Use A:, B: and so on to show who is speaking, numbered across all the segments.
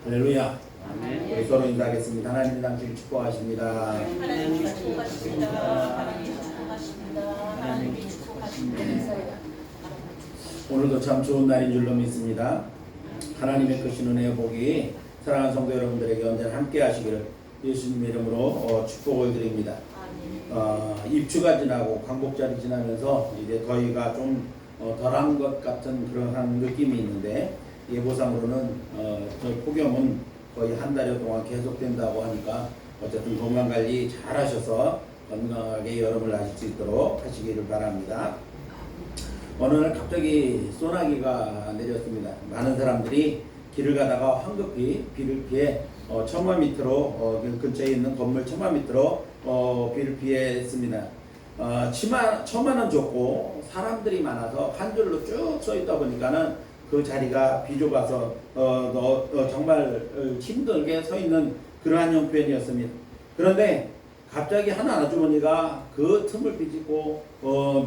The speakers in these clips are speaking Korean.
A: 할렐루야.
B: 아멘.
A: 우리 서로 인사하겠습니다. 하나님 당신을 축복하십니다.
C: 하나님 축복하십니다. 하나님 축복하십니다. 하나님 축복하십니다.
A: 오늘도 참 좋은 날인 줄로 믿습니다. 하나님의 크신 은혜의 복이 사랑하는 성도 여러분들에게 언제나 함께 하시기를 예수님의 이름으로 축복을 드립니다. 입추가 지나고 광복절이 지나면서 이제 더위가 좀 덜한 것 같은 그러한 느낌이 있는데, 예보상으로는 저희 폭염은 거의 한 달여 동안 계속된다고 하니까 어쨌든 건강관리 잘 하셔서 건강하게 여름을 하실 수 있도록 하시기를 바랍니다. 어느 날 갑자기 소나기가 내렸습니다. 많은 사람들이 길을 가다가 황급히 비를 피해 천마 밑으로 근처에 있는 건물 천마 밑으로 비를 피했습니다. 천마는 좁고 사람들이 많아서 한 줄로 쭉 서 있다 보니까는 그 자리가 비좁아서 정말 힘들게 서 있는 그러한 형편이었습니다. 그런데 갑자기 한 아주머니가 그 틈을 비집고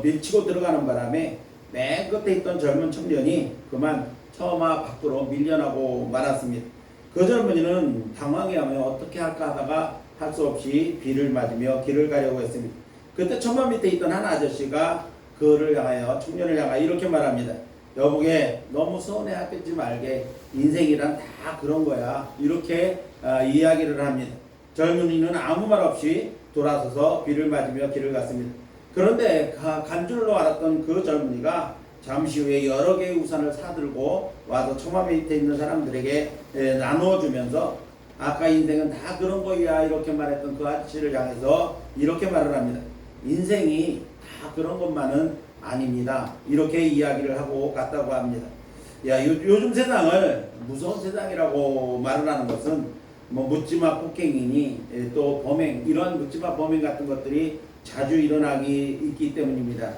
A: 밀치고 들어가는 바람에 맨 끝에 있던 젊은 청년이 그만 처마 밖으로 밀려나고 말았습니다. 그 젊은이는 당황해하며 어떻게 할까 하다가 할 수 없이 비를 맞으며 길을 가려고 했습니다. 그때 처마 밑에 있던 한 아저씨가 그를 향하여, 청년을 향하여 이렇게 말합니다. 여보게, 너무 서운해하지 말게, 인생이란 다 그런 거야. 이렇게 이야기를 합니다. 젊은이는 아무 말 없이 돌아서서 비를 맞으며 길을 갔습니다. 그런데 간 줄로 알았던 그 젊은이가 잠시 후에 여러 개의 우산을 사들고 와서 처마 밑에 있는 사람들에게 나누어 주면서 아까 인생은 다 그런 거야 이렇게 말했던 그 아저씨를 향해서 이렇게 말을 합니다. 인생이 다 그런 것만은 아닙니다. 이렇게 이야기를 하고 갔다고 합니다. 요즘 세상을 무서운 세상이라고 말을 하는 것은 뭐 묻지마 폭행이니 또 범행, 이러한 묻지마 범행 같은 것들이 자주 있기 때문입니다.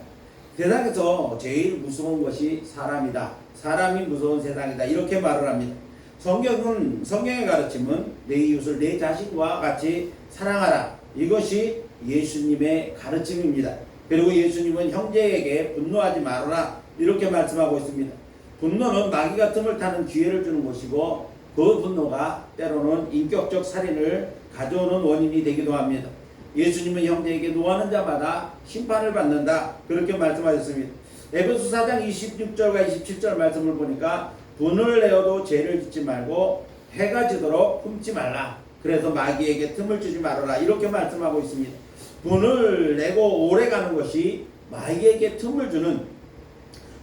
A: 세상에서 제일 무서운 것이 사람이다. 사람이 무서운 세상이다. 이렇게 말을 합니다. 성경의 가르침은 내 이웃을 내 자신과 같이 사랑하라. 이것이 예수님의 가르침입니다. 그리고 예수님은 형제에게 분노하지 말아라. 이렇게 말씀하고 있습니다. 분노는 마귀가 틈을 타는 기회를 주는 것이고, 그 분노가 때로는 인격적 살인을 가져오는 원인이 되기도 합니다. 예수님은 형제에게 노하는 자마다 심판을 받는다. 그렇게 말씀하셨습니다. 에베소 4장 26절과 27절 말씀을 보니까 분을 내어도 죄를 짓지 말고 해가 지도록 품지 말라. 그래서 마귀에게 틈을 주지 말아라. 이렇게 말씀하고 있습니다. 분을 내고 오래 가는 것이 마귀에게 틈을 주는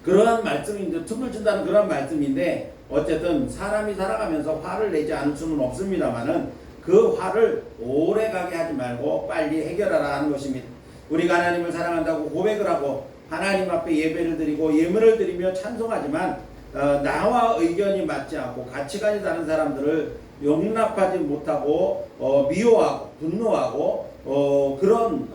A: 그러한 말씀인데, 틈을 준다는 그런 말씀인데, 어쨌든 사람이 살아가면서 화를 내지 않을 수는 없습니다만은 그 화를 오래 가게 하지 말고 빨리 해결하라 하는 것입니다. 우리가 하나님을 사랑한다고 고백을 하고 하나님 앞에 예배를 드리고 예물을 드리며 찬송하지만 나와 의견이 맞지 않고 가치관이 다른 사람들을 용납하지 못하고 미워하고 분노하고 그런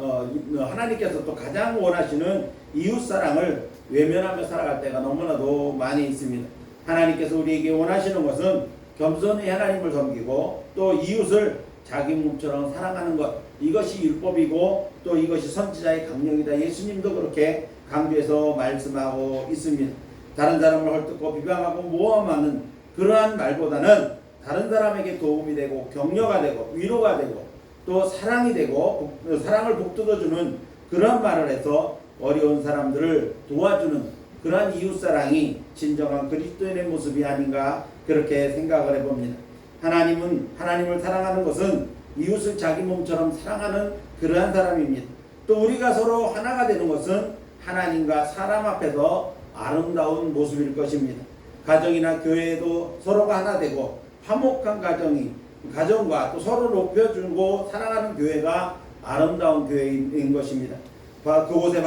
A: 하나님께서 또 가장 원하시는 이웃사랑을 외면하며 살아갈 때가 너무나도 많이 있습니다. 하나님께서 우리에게 원하시는 것은 겸손히 하나님을 섬기고 또 이웃을 자기 몸처럼 사랑하는 것, 이것이 율법이고 또 이것이 선지자의 강령이다. 예수님도 그렇게 강조해서 말씀하고 있습니다. 다른 사람을 헐뜯고 비방하고 모함하는 그러한 말보다는 다른 사람에게 도움이 되고 격려가 되고 위로가 되고 또 사랑이 되고 사랑을 북돋아주는 그런 말을 해서 어려운 사람들을 도와주는 그러한 이웃사랑이 진정한 그리스도인의 모습이 아닌가 그렇게 생각을 해봅니다. 하나님을 사랑하는 것은 이웃을 자기 몸처럼 사랑하는 그러한 사람입니다. 또 우리가 서로 하나가 되는 것은 하나님과 사람 앞에서 아름다운 모습일 것입니다. 가정이나 교회도 서로가 하나 되고 화목한 가정과 또 서로 높여주고 사랑하는 교회가 아름다운 교회인 것입니다. 그것은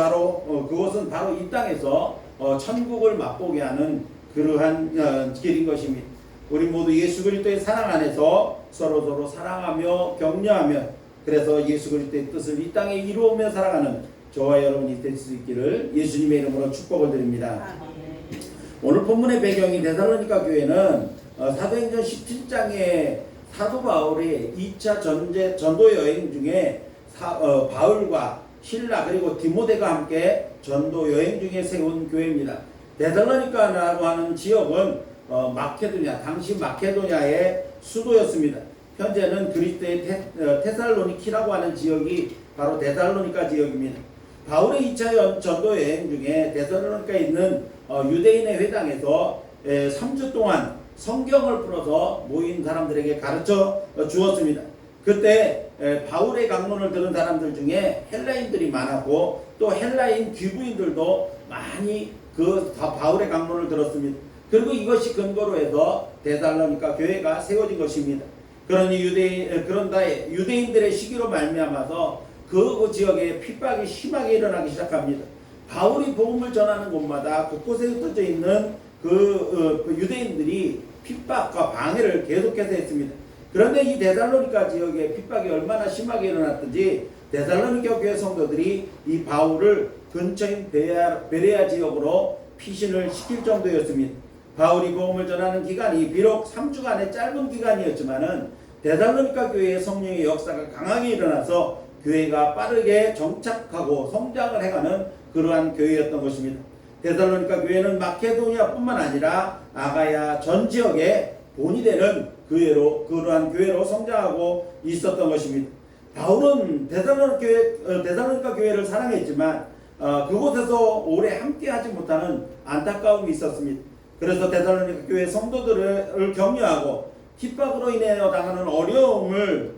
A: 바로 이 땅에서 천국을 맛보게 하는 그러한 길인 것입니다. 우리 모두 예수 그리스도의 사랑 안에서 서로 사랑하며 격려하며, 그래서 예수 그리스도의 뜻을 이 땅에 이루어오며 살아가는 저와 여러분이 될 수 있기를 예수님의 이름으로 축복을 드립니다. 오늘 본문의 배경이 데살로니가 교회는 사도행전 17장에 사도 바울의 2차 전도 여행 중에 바울과 신라 그리고 디모데가 함께 전도 여행 중에 세운 교회입니다. 데살로니가라고 하는 지역은 마케도냐, 당시 마케도냐의 수도였습니다. 현재는 그리스도의 테살로니키라고 하는 지역이 바로 데살로니가 지역입니다. 바울의 2차 전도 여행 중에 데살로니카에 있는 유대인의 회당에서 3주 동안 성경을 풀어서 모인 사람들에게 가르쳐 주었습니다. 그때 바울의 강론을 들은 사람들 중에 헬라인들이 많았고 또 헬라인 귀부인들도 많이 바울의 강론을 들었습니다. 그리고 이것이 근거로 해서 데살로니가 교회가 세워진 것입니다. 그러니 유대인들의 시기로 말미암아서 그 지역에 핍박이 심하게 일어나기 시작합니다. 바울이 복음을 전하는 곳마다 곳곳에 흩어져 있는 그 유대인들이 핍박과 방해를 계속해서 했습니다. 그런데 이 데살로니가 지역에 핍박이 얼마나 심하게 일어났든지 데살로니가 교회 성도들이 이 바울을 근처인 베레아 지역으로 피신을 시킬 정도였습니다. 바울이 복음을 전하는 기간이 비록 3주간의 짧은 기간이었지만은 데살로니가 교회의 성령의 역사가 강하게 일어나서 교회가 빠르게 정착하고 성장을 해가는 그러한 교회였던 것입니다. 데살로니가 교회는 마케도니아뿐만 아니라 아가야 전 지역의 본이 되는 그러한 교회로 성장하고 있었던 것입니다. 바울은 데살로니가 교회를 사랑했지만 그곳에서 오래 함께하지 못하는 안타까움이 있었습니다. 그래서 데살로니가 교회 성도들을 격려하고 핍박으로 인하여 당하는 어려움을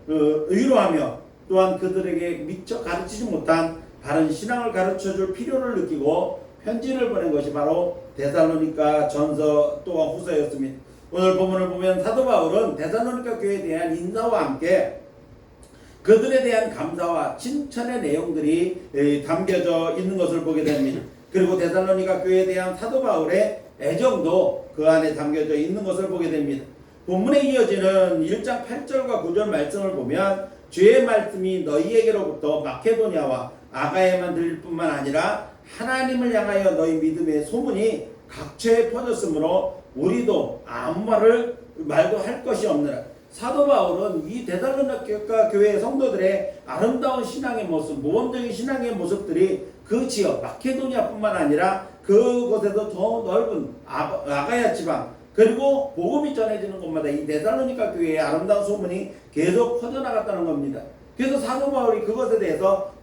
A: 위로하며 또한 그들에게 미처 가르치지 못한 바른 신앙을 가르쳐줄 필요를 느끼고 편지를 보낸 것이 바로 데살로니가 전서 또한 후서였습니다. 오늘 본문을 보면 사도 바울은 데살로니가 교회에 대한 인사와 함께 그들에 대한 감사와 칭찬의 내용들이 담겨져 있는 것을 보게 됩니다. 그리고 데살로니가 교회에 대한 사도 바울의 애정도 그 안에 담겨져 있는 것을 보게 됩니다. 본문에 이어지는 1장 8절과 9절 말씀을 보면 주의 말씀이 너희에게로부터 마케도냐와 아가야에만 들릴 뿐만 아니라 하나님을 향하여 너희 믿음의 소문이 각처에 퍼졌으므로 우리도 아무 말도 할 것이 없느라. 사도 바울은 이 데살로니가 교회 성도들의 아름다운 신앙의 모습, 모범적인 신앙의 모습들이 그 지역 마케도니아뿐만 아니라 그곳에서 더 넓은 아가야 지방 그리고 복음이 전해지는 곳마다 이 데살로니가 교회의 아름다운 소문이 계속 퍼져나갔다는 겁니다. 그래서 사도 바울이 그것에 대해서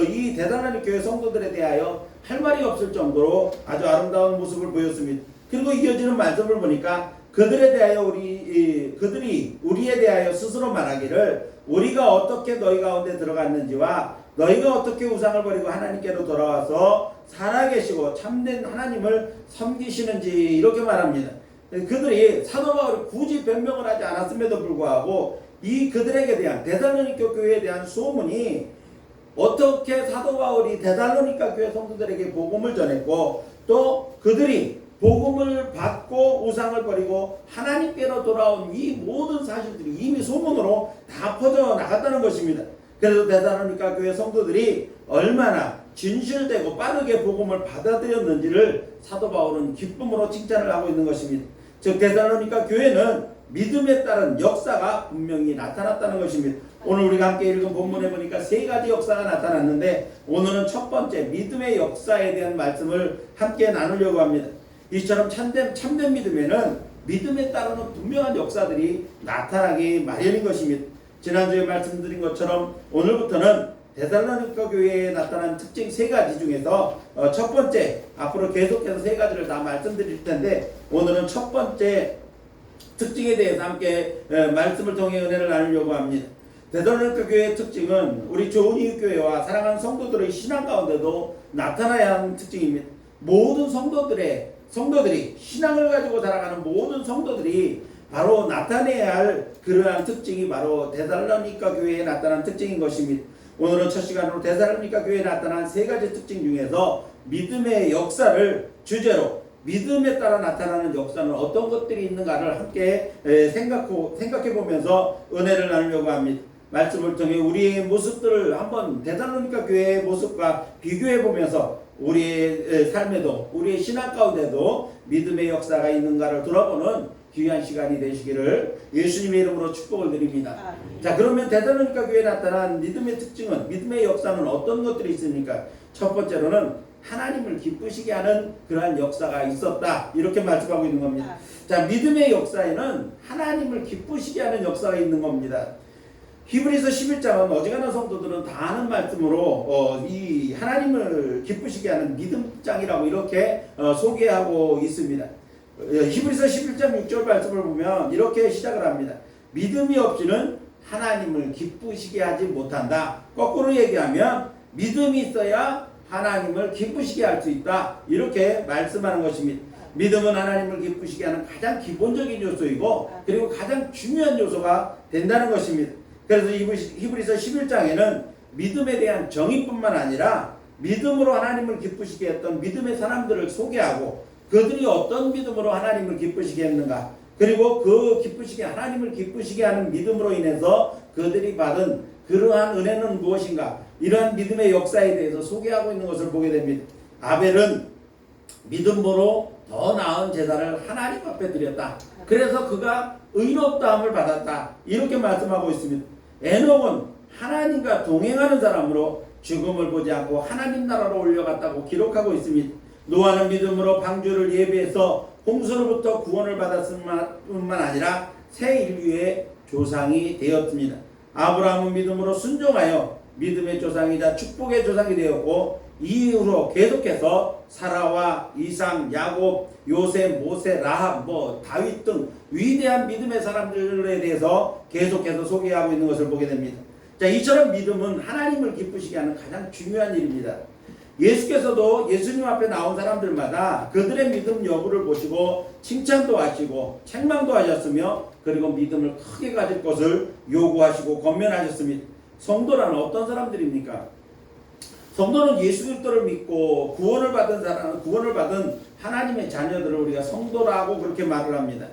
A: 이 데살로니가 교회 성도들에 대하여 할 말이 없을 정도로 아주 아름다운 모습을 보였습니다. 그리고 이어지는 말씀을 보니까 그들에 대하여 그들이 우리에 대하여 스스로 말하기를 우리가 어떻게 너희 가운데 들어갔는지와 너희가 어떻게 우상을 버리고 하나님께로 돌아와서 살아계시고 참된 하나님을 섬기시는지 이렇게 말합니다. 그들이 사도 바울이 굳이 변명을 하지 않았음에도 불구하고 이 그들에게 대한 데살로니가 교회에 대한 소문이 어떻게 사도 바울이 데살로니가 교회 성도들에게 복음을 전했고 또 그들이 복음을 받고 우상을 버리고 하나님께로 돌아온 이 모든 사실들이 이미 소문으로 다 퍼져나갔다는 것입니다. 그래서 데살로니가 교회 성도들이 얼마나 진실되고 빠르게 복음을 받아들였는지를 사도 바울은 기쁨으로 칭찬을 하고 있는 것입니다. 즉 데살로니가 교회는 믿음에 따른 역사가 분명히 나타났다는 것입니다. 오늘 우리가 함께 읽은 본문에 보니까 세 가지 역사가 나타났는데 오늘은 첫 번째 믿음의 역사에 대한 말씀을 함께 나누려고 합니다. 이처럼 참된 믿음에는 믿음에 따르는 분명한 역사들이 나타나기 마련인 것입니다. 지난주에 말씀드린 것처럼 오늘부터는 데살로니가 교회에 나타난 특징 세 가지 중에서 첫 번째, 앞으로 계속해서 세 가지를 다 말씀드릴 텐데 오늘은 첫 번째 특징에 대해서 함께 말씀을 통해 은혜를 나누려고 합니다. 데살로니가 교회의 특징은 우리 좋은 이웃 교회와 사랑하는 성도들의 신앙 가운데도 나타나야 하는 특징입니다. 모든 성도들이 신앙을 가지고 살아가는 모든 성도들이 바로 나타내야 할 그러한 특징이 바로 데살로니가 교회에 나타난 특징인 것입니다. 오늘은 첫 시간으로 데살로니가 교회에 나타난 세 가지 특징 중에서 믿음의 역사를 주제로 믿음에 따라 나타나는 역사는 어떤 것들이 있는가를 함께 생각해 보면서 은혜를 나누려고 합니다. 말씀을 통해 우리의 모습들을 한번 데살로니가 교회의 모습과 비교해 보면서 우리의 삶에도 우리의 신앙 가운데도 믿음의 역사가 있는가를 돌아보는 귀한 시간이 되시기를 예수님의 이름으로 축복을 드립니다. 자, 그러면 데살로니가 교회에 나타난 믿음의 특징은 믿음의 역사는 어떤 것들이 있습니까? 첫 번째로는 하나님을 기쁘시게 하는 그러한 역사가 있었다. 이렇게 말씀하고 있는 겁니다. 자, 믿음의 역사에는 하나님을 기쁘시게 하는 역사가 있는 겁니다. 히브리서 11장은 어지간한 성도들은 다 아는 말씀으로 이 하나님을 기쁘시게 하는 믿음장이라고 이렇게 소개하고 있습니다. 히브리서 11장 6절 말씀을 보면 이렇게 시작을 합니다. 믿음이 없이는 하나님을 기쁘시게 하지 못한다. 거꾸로 얘기하면 믿음이 있어야 하나님을 기쁘시게 할 수 있다. 이렇게 말씀하는 것입니다. 믿음은 하나님을 기쁘시게 하는 가장 기본적인 요소이고 그리고 가장 중요한 요소가 된다는 것입니다. 그래서 히브리서 11장에는 믿음에 대한 정의뿐만 아니라 믿음으로 하나님을 기쁘시게 했던 믿음의 사람들을 소개하고 그들이 어떤 믿음으로 하나님을 기쁘시게 했는가, 그리고 그 하나님을 기쁘시게 하는 믿음으로 인해서 그들이 받은 그러한 은혜는 무엇인가, 이러한 믿음의 역사에 대해서 소개하고 있는 것을 보게 됩니다. 아벨은 믿음으로 더 나은 제사를 하나님 앞에 드렸다. 그래서 그가 의롭다함을 받았다. 이렇게 말씀하고 있습니다. 에녹은 하나님과 동행하는 사람으로 죽음을 보지 않고 하나님 나라로 올려갔다고 기록하고 있습니다. 노아는 믿음으로 방주를 예비해서 홍수로부터 구원을 받았을 뿐만 아니라 새 인류의 조상이 되었습니다. 아브라함은 믿음으로 순종하여 믿음의 조상이자 축복의 조상이 되었고 이후로 계속해서 사라와 이상, 야곱, 요셉, 모세, 라합, 다윗 등 위대한 믿음의 사람들에 대해서 계속해서 소개하고 있는 것을 보게 됩니다. 자, 이처럼 믿음은 하나님을 기쁘시게 하는 가장 중요한 일입니다. 예수께서도 예수님 앞에 나온 사람들마다 그들의 믿음 여부를 보시고 칭찬도 하시고 책망도 하셨으며 그리고 믿음을 크게 가질 것을 요구하시고 권면하셨습니다. 성도란 어떤 사람들입니까? 성도는 예수 그리스도를 믿고 구원을 받은 하나님의 자녀들을 우리가 성도라고 그렇게 말을 합니다.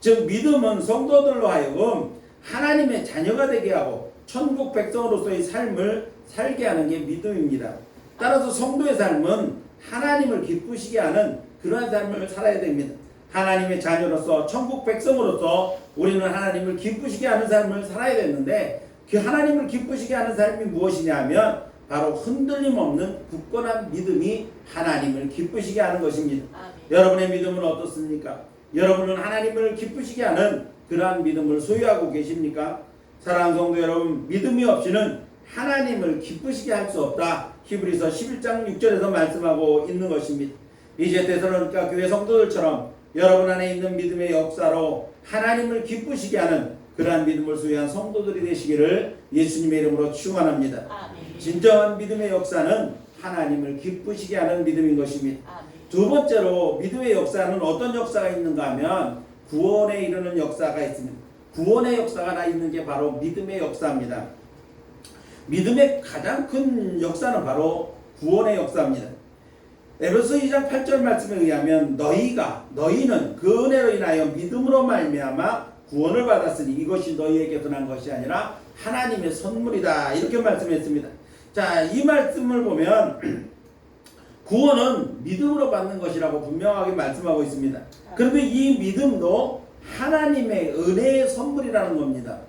A: 즉 믿음은 성도들로 하여금 하나님의 자녀가 되게 하고 천국 백성으로서의 삶을 살게 하는 게 믿음입니다. 따라서 성도의 삶은 하나님을 기쁘시게 하는 그러한 삶을 살아야 됩니다. 하나님의 자녀로서 천국 백성으로서 우리는 하나님을 기쁘시게 하는 삶을 살아야 되는데 그 하나님을 기쁘시게 하는 삶이 무엇이냐 하면 바로 흔들림 없는 굳건한 믿음이 하나님을 기쁘시게 하는 것입니다. 여러분의 믿음은 어떻습니까? 여러분은 하나님을 기쁘시게 하는 그러한 믿음을 소유하고 계십니까? 사랑하는 성도 여러분, 믿음이 없이는 하나님을 기쁘시게 할 수 없다. 히브리서 11장 6절에서 말씀하고 있는 것입니다. 이제 데살로니가 교회 성도들처럼 여러분 안에 있는 믿음의 역사로 하나님을 기쁘시게 하는 그러한 믿음을 소유한 성도들이 되시기를 예수님의 이름으로 축원합니다. 진정한 믿음의 역사는 하나님을 기쁘시게 하는 믿음인 것입니다. 두 번째로 믿음의 역사는 어떤 역사가 있는가 하면 구원에 이르는 역사가 있습니다. 구원의 역사가 다 있는 게 바로 믿음의 역사입니다. 믿음의 가장 큰 역사는 바로 구원의 역사입니다. 에베소 2장 8절 말씀에 의하면 너희는 그 은혜로 인하여 믿음으로 말미암아 구원을 받았으니 이것이 너희에게서 난 것이 아니라 하나님의 선물이다. 이렇게 말씀했습니다. 자, 이 말씀을 보면 구원은 믿음으로 받는 것이라고 분명하게 말씀하고 있습니다. 그런데 이 믿음도 하나님의 은혜의 선물이라는 겁니다.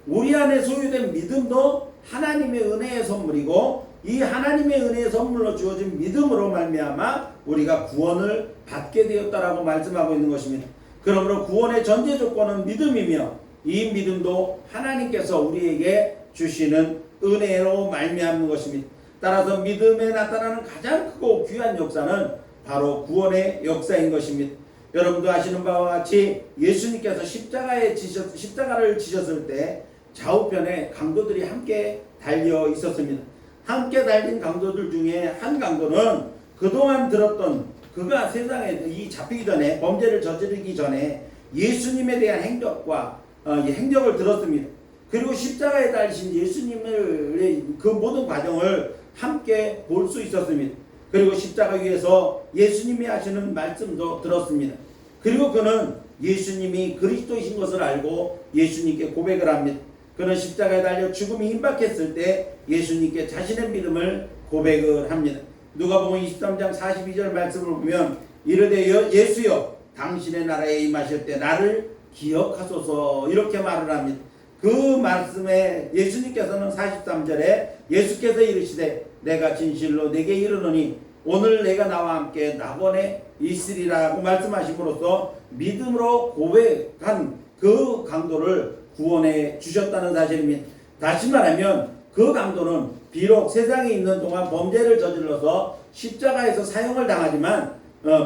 A: 우리 안에 소유된 믿음도 하나님의 은혜의 선물이고 이 하나님의 은혜의 선물로 주어진 믿음으로 말미암아 우리가 구원을 받게 되었다라고 말씀하고 있는 것입니다. 그러므로 구원의 전제 조건은 믿음이며 이 믿음도 하나님께서 우리에게 주시는 은혜로 말미암는 것입니다. 따라서 믿음에 나타나는 가장 크고 귀한 역사는 바로 구원의 역사인 것입니다. 여러분도 아시는 바와 같이 예수님께서 십자가를 지셨을 때 좌우편에 강도들이 함께 달려 있었습니다. 함께 달린 강도들 중에 한 강도는 그동안 들었던 그가 세상에 잡히기 전에 범죄를 저지르기 전에 예수님에 대한 행적을 들었습니다. 그리고 십자가에 달리신 예수님의 그 모든 과정을 함께 볼 수 있었습니다. 그리고 십자가 위에서 예수님이 하시는 말씀도 들었습니다. 그리고 그는 예수님이 그리스도이신 것을 알고 예수님께 고백을 합니다. 그는 십자가에 달려 죽음이 임박했을 때 예수님께 자신의 믿음을 고백을 합니다. 누가복음 23장 42절 말씀을 보면 이르되 예수여 당신의 나라에 임하실 때 나를 기억하소서 이렇게 말을 합니다. 그 말씀에 예수님께서는 43절에 예수께서 이르시되 내가 진실로 내게 이르노니 오늘 내가 나와 함께 낙원에 있으리라고 말씀하심으로써 믿음으로 고백한 그 강도를 구원해 주셨다는 사실입니다. 다시 말하면 그 강도는 비록 세상에 있는 동안 범죄를 저질러서 십자가에서 사형을 당하지만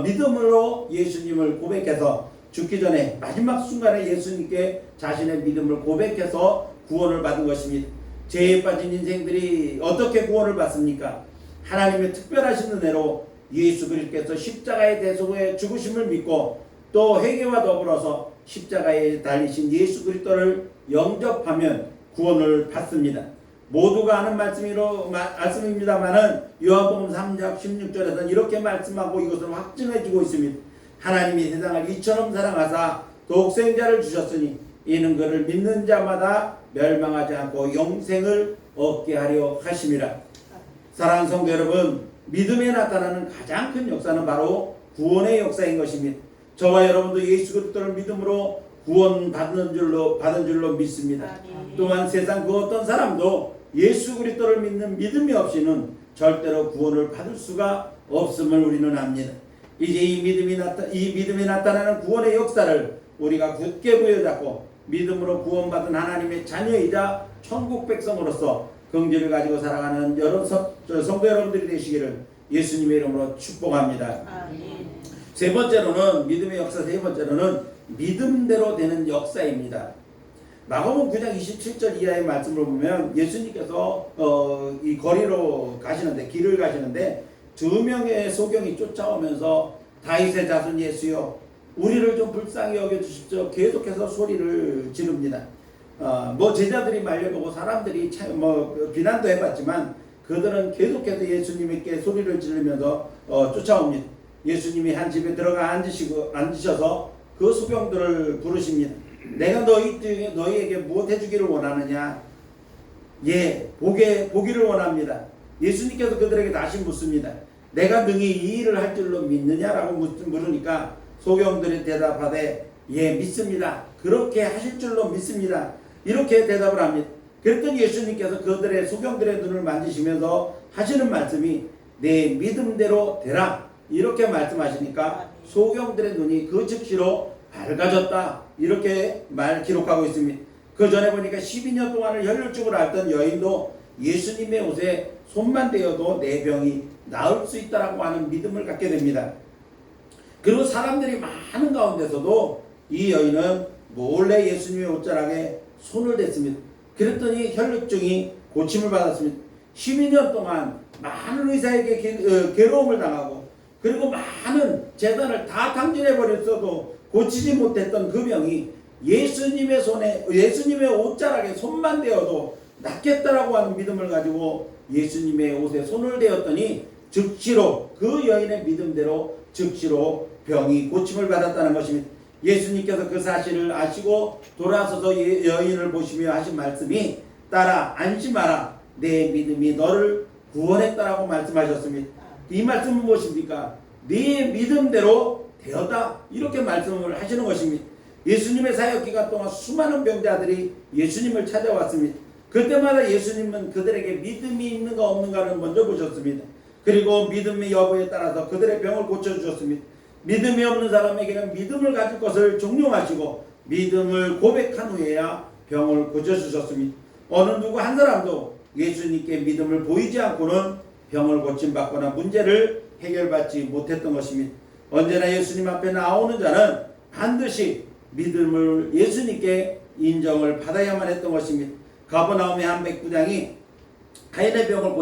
A: 믿음으로 예수님을 고백해서 죽기 전에 마지막 순간에 예수님께 자신의 믿음을 고백해서 구원을 받은 것입니다. 죄에 빠진 인생들이 어떻게 구원을 받습니까? 하나님의 특별하신 은혜로 예수 그리스도께서 십자가의 대속의 죽으심을 믿고 또 회개와 더불어서 십자가에 달리신 예수 그리스도를 영접하면 구원을 받습니다. 모두가 아는 말씀입니다만은 요한복음 3장 16절에서는 이렇게 말씀하고 이것을 확증해 주고 있습니다. 하나님이 세상을 이처럼 사랑하사 독생자를 주셨으니 이는 그를 믿는 자마다 멸망하지 않고 영생을 얻게 하려 하심이라. 사랑하는 성도 여러분, 믿음에 나타나는 가장 큰 역사는 바로 구원의 역사인 것입니다. 저와 여러분도 예수 그리스도를 믿음으로 구원받은 줄로 믿습니다. 또한 세상 그 어떤 사람도 예수 그리스도를 믿는 믿음이 없이는 절대로 구원을 받을 수가 없음을 우리는 압니다. 이제 이 믿음이 나타나는 구원의 역사를 우리가 굳게 부여잡고 믿음으로 구원받은 하나님의 자녀이자 천국 백성으로서 긍지를 가지고 살아가는 여러 성도 여러분들이 되시기를 예수님의 이름으로 축복합니다. 세 번째로는 믿음의 역사, 세 번째로는 믿음대로 되는 역사입니다. 마가복음 9장 27절 이하의 말씀을 보면 예수님께서 이 거리로 가시는데, 길을 가시는데 두 명의 소경이 쫓아오면서 다윗의 자손 예수여 우리를 좀 불쌍히 여겨주십시오. 계속해서 소리를 지릅니다. 제자들이 말려보고 사람들이 비난도 해봤지만 그들은 계속해서 예수님께 소리를 지르면서 쫓아옵니다. 예수님이 한 집에 들어가 앉으셔서 그 소경들을 부르십니다. 내가 너희에게 무엇 해주기를 원하느냐? 예, 보기를 원합니다. 예수님께서 그들에게 다시 묻습니다. 내가 능히 이 일을 할 줄로 믿느냐라고 물으니까 소경들이 대답하되 예, 믿습니다. 그렇게 하실 줄로 믿습니다. 이렇게 대답을 합니다. 그랬더니 예수님께서 소경들의 눈을 만지시면서 하시는 말씀이 내 믿음대로 되라. 이렇게 말씀하시니까 소경들의 눈이 그 즉시로 밝아졌다. 이렇게 기록하고 있습니다. 그 전에 보니까 12년 동안을 혈루증을 앓던 여인도 예수님의 옷에 손만 대어도 내 병이 나을 수 있다라고 하는 믿음을 갖게 됩니다. 그리고 사람들이 많은 가운데서도 이 여인은 몰래 예수님의 옷자락에 손을 댔습니다. 그랬더니 혈루증이 고침을 받았습니다. 12년 동안 많은 의사에게 괴로움을 당하고 그리고 많은 재단을 다 탕진해버렸어도 고치지 못했던 그 병이 예수님의 옷자락에 손만 대어도 낫겠다라고 하는 믿음을 가지고 예수님의 옷에 손을 대었더니 즉시로 그 여인의 믿음대로 즉시로 병이 고침을 받았다는 것입니다. 예수님께서 그 사실을 아시고 돌아서서 여인을 보시며 하신 말씀이 따라 안심하라 내 믿음이 너를 구원했다라고 말씀하셨습니다. 이 말씀은 무엇입니까? 네 믿음대로 되었다 이렇게 말씀을 하시는 것입니다. 예수님의 사역 기간 동안 수많은 병자들이 예수님을 찾아왔습니다. 그때마다 예수님은 그들에게 믿음이 있는가 없는가를 먼저 보셨습니다. 그리고 믿음의 여부에 따라서 그들의 병을 고쳐주셨습니다. 믿음이 없는 사람에게는 믿음을 가질 것을 종용하시고 믿음을 고백한 후에야 병을 고쳐주셨습니다. 어느 누구 한 사람도 예수님께 믿음을 보이지 않고는 병을 고침받거나 문제를 해결받지 못했던 것입니다. 언제나 예수님 앞에 나오는 자는 반드시 믿음을 예수님께 인정을 받아야만 했던 것입니다. 가버나움의 한 백부장이 가인의 병을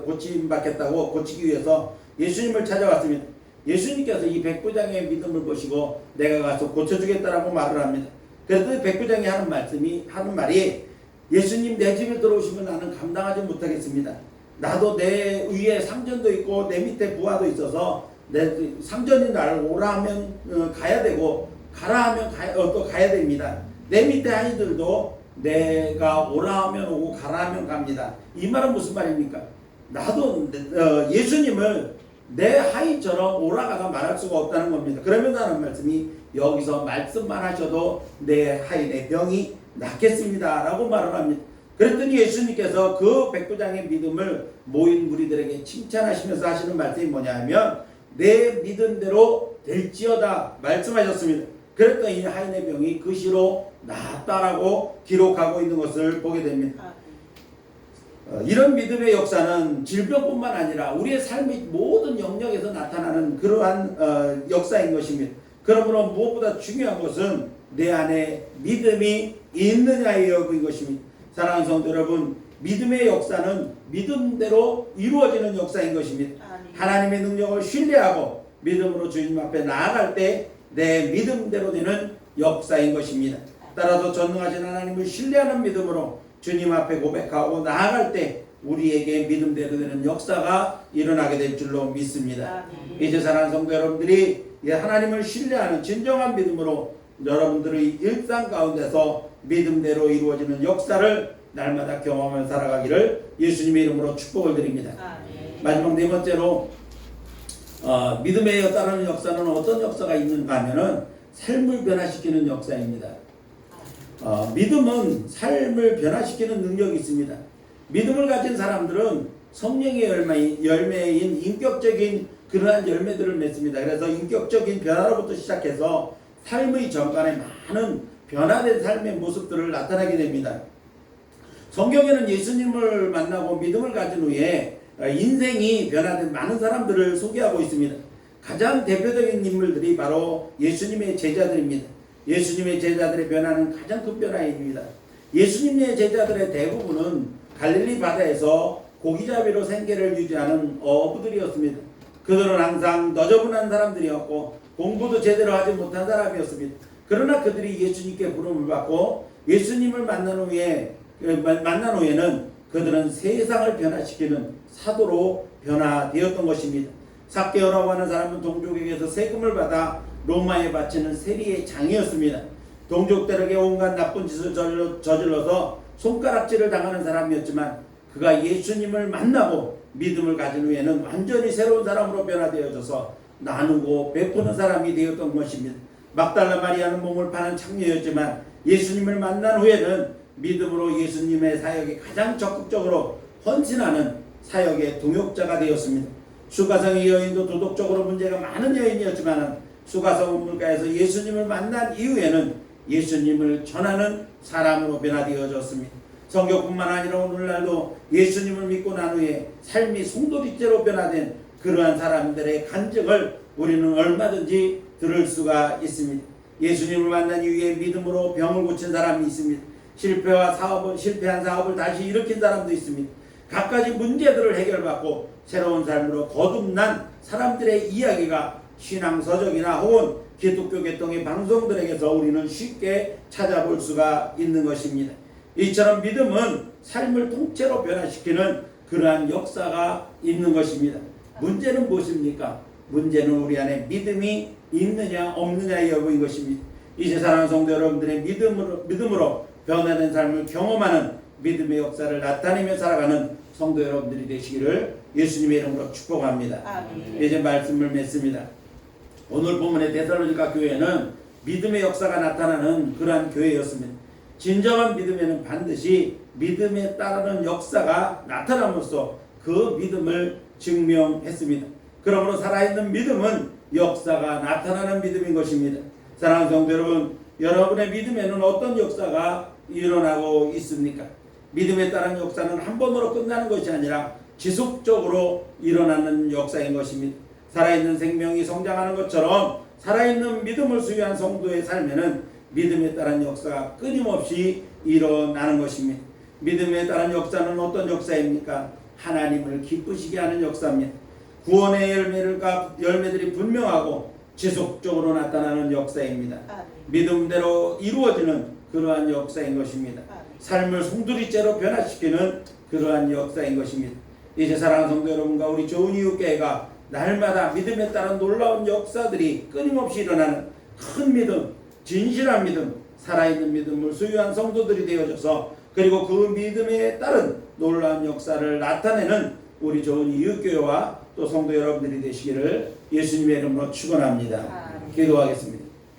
A: 고침받겠다고 고치기 위해서 예수님을 찾아왔습니다. 예수님께서 이 백부장의 믿음을 보시고 내가 가서 고쳐주겠다라고 말을 합니다. 그래서 백부장이 하는 말이 예수님 내 집에 들어오시면 나는 감당하지 못하겠습니다. 나도 내 위에 상전도 있고 내 밑에 부하도 있어서 내 상전이 나를 오라 하면 가야 되고 가라 하면 또 가야 됩니다. 내 밑에 아이들도 내가 오라 하면 오고 가라 하면 갑니다. 이 말은 무슨 말입니까? 나도 예수님을 내 하인처럼 오라가다 말할 수가 없다는 겁니다. 그러면서 하는 말씀이 여기서 말씀만 하셔도 내 하인의 병이 낫겠습니다 라고 말을 합니다. 그랬더니 예수님께서 그 백부장의 믿음을 모인 무리들에게 칭찬하시면서 하시는 말씀이 뭐냐면 내 믿음대로 될지어다 말씀하셨습니다. 그랬더니 하인의 병이 그 시로 나았다라고 기록하고 있는 것을 보게 됩니다. 이런 믿음의 역사는 질병뿐만 아니라 우리의 삶의 모든 영역에서 나타나는 그러한 역사인 것입니다. 그러므로 무엇보다 중요한 것은 내 안에 믿음이 있느냐의 여부인 것입니다. 사랑하는 성도 여러분, 믿음의 역사는 믿음대로 이루어지는 역사인 것입니다. 하나님의 능력을 신뢰하고 믿음으로 주님 앞에 나아갈 때 내 믿음대로 되는 역사인 것입니다. 따라서 전능하신 하나님을 신뢰하는 믿음으로 주님 앞에 고백하고 나아갈 때 우리에게 믿음대로 되는 역사가 일어나게 될 줄로 믿습니다. 이제 사랑하는 성도 여러분들이 하나님을 신뢰하는 진정한 믿음으로 여러분들의 일상 가운데서 믿음대로 이루어지는 역사를 날마다 경험하며 살아가기를 예수님의 이름으로 축복을 드립니다. 마지막 네 번째로 믿음에 따르는 역사는 어떤 역사가 있는가 하면은 삶을 변화시키는 역사입니다. 믿음은 삶을 변화시키는 능력이 있습니다. 믿음을 가진 사람들은 성령의 열매인 인격적인 그러한 열매들을 맺습니다. 그래서 인격적인 변화로부터 시작해서 삶의 전반에 많은 변화된 삶의 모습들을 나타내게 됩니다. 성경에는 예수님을 만나고 믿음을 가진 후에 인생이 변화된 많은 사람들을 소개하고 있습니다. 가장 대표적인 인물들이 바로 예수님의 제자들입니다. 예수님의 제자들의 변화는 가장 큰 변화입니다. 예수님의 제자들의 대부분은 갈릴리 바다에서 고기잡이로 생계를 유지하는 어부들이었습니다. 그들은 항상 너저분한 사람들이었고 공부도 제대로 하지 못한 사람이었습니다. 그러나 그들이 예수님께 부름을 받고 예수님을 만난 후에는 그들은 세상을 변화시키는 사도로 변화되었던 것입니다. 삭개오라고 하는 사람은 동족에게서 세금을 받아 로마에 바치는 세리의 장이었습니다. 동족들에게 온갖 나쁜 짓을 저질러서 손가락질을 당하는 사람이었지만 그가 예수님을 만나고 믿음을 가진 후에는 완전히 새로운 사람으로 변화되어져서 나누고 베푸는 사람이 되었던 것입니다. 막달라 마리아는 몸을 파는 창녀였지만 예수님을 만난 후에는 믿음으로 예수님의 사역에 가장 적극적으로 헌신하는 사역의 동역자가 되었습니다. 수가성의 여인도 도덕적으로 문제가 많은 여인이었지만 수가성 우물가에서 예수님을 만난 이후에는 예수님을 전하는 사람으로 변화되어졌습니다. 성경뿐만 아니라 오늘날도 예수님을 믿고 난 후에 삶이 송도리째로 변화된 그러한 사람들의 간증을 우리는 얼마든지 들을 수가 있습니다. 예수님을 만난 이후에 믿음으로 병을 고친 사람이 있습니다. 실패한 사업을 다시 일으킨 사람도 있습니다. 갖가지 문제들을 해결받고 새로운 삶으로 거듭난 사람들의 이야기가 신앙서적이나 혹은 기독교 계통의 방송들에게서 우리는 쉽게 찾아볼 수가 있는 것입니다. 이처럼 믿음은 삶을 통째로 변화시키는 그러한 역사가 있는 것입니다. 문제는 무엇입니까? 문제는 우리 안에 믿음이 있느냐 없느냐의 여부인 것입니다. 이제 사랑하는 성도 여러분들의 믿음으로 변화된 삶을 경험하는 믿음의 역사를 나타내며 살아가는 성도 여러분들이 되시기를 예수님의 이름으로 축복합니다.
C: 아멘.
A: 이제 말씀을 맺습니다. 오늘 본문의 데살로니가 교회는 믿음의 역사가 나타나는 그러한 교회였습니다. 진정한 믿음에는 반드시 믿음에 따르는 역사가 나타남으로써 그 믿음을 증명했습니다. 그러므로 살아있는 믿음은 역사가 나타나는 믿음인 것입니다. 사랑하는 성도 여러분, 여러분의 믿음에는 어떤 역사가 일어나고 있습니까? 믿음에 따른 역사는 한 번으로 끝나는 것이 아니라 지속적으로 일어나는 역사인 것입니다. 살아있는 생명이 성장하는 것처럼 살아있는 믿음을 수유한 성도의 삶에는 믿음에 따른 역사가 끊임없이 일어나는 것입니다. 믿음에 따른 역사는 어떤 역사입니까? 하나님을 기쁘시게 하는 역사입니다. 구원의 열매들이 분명하고 지속적으로 나타나는 역사입니다. 믿음대로 이루어지는 그러한 역사인 것입니다. 삶을 송두리째로 변화시키는 그러한 역사인 것입니다. 이제 사랑하는 성도 여러분과 우리 좋은 이웃교회가 날마다 믿음에 따른 놀라운 역사들이 끊임없이 일어나는 큰 믿음, 진실한 믿음, 살아있는 믿음을 소유한 성도들이 되어져서 그리고 그 믿음에 따른 놀라운 역사를 나타내는 우리 좋은 이웃교회와 또 성도 여러분들이 되시기를 예수님의 이름으로 축원합니다. 기도하겠습니다.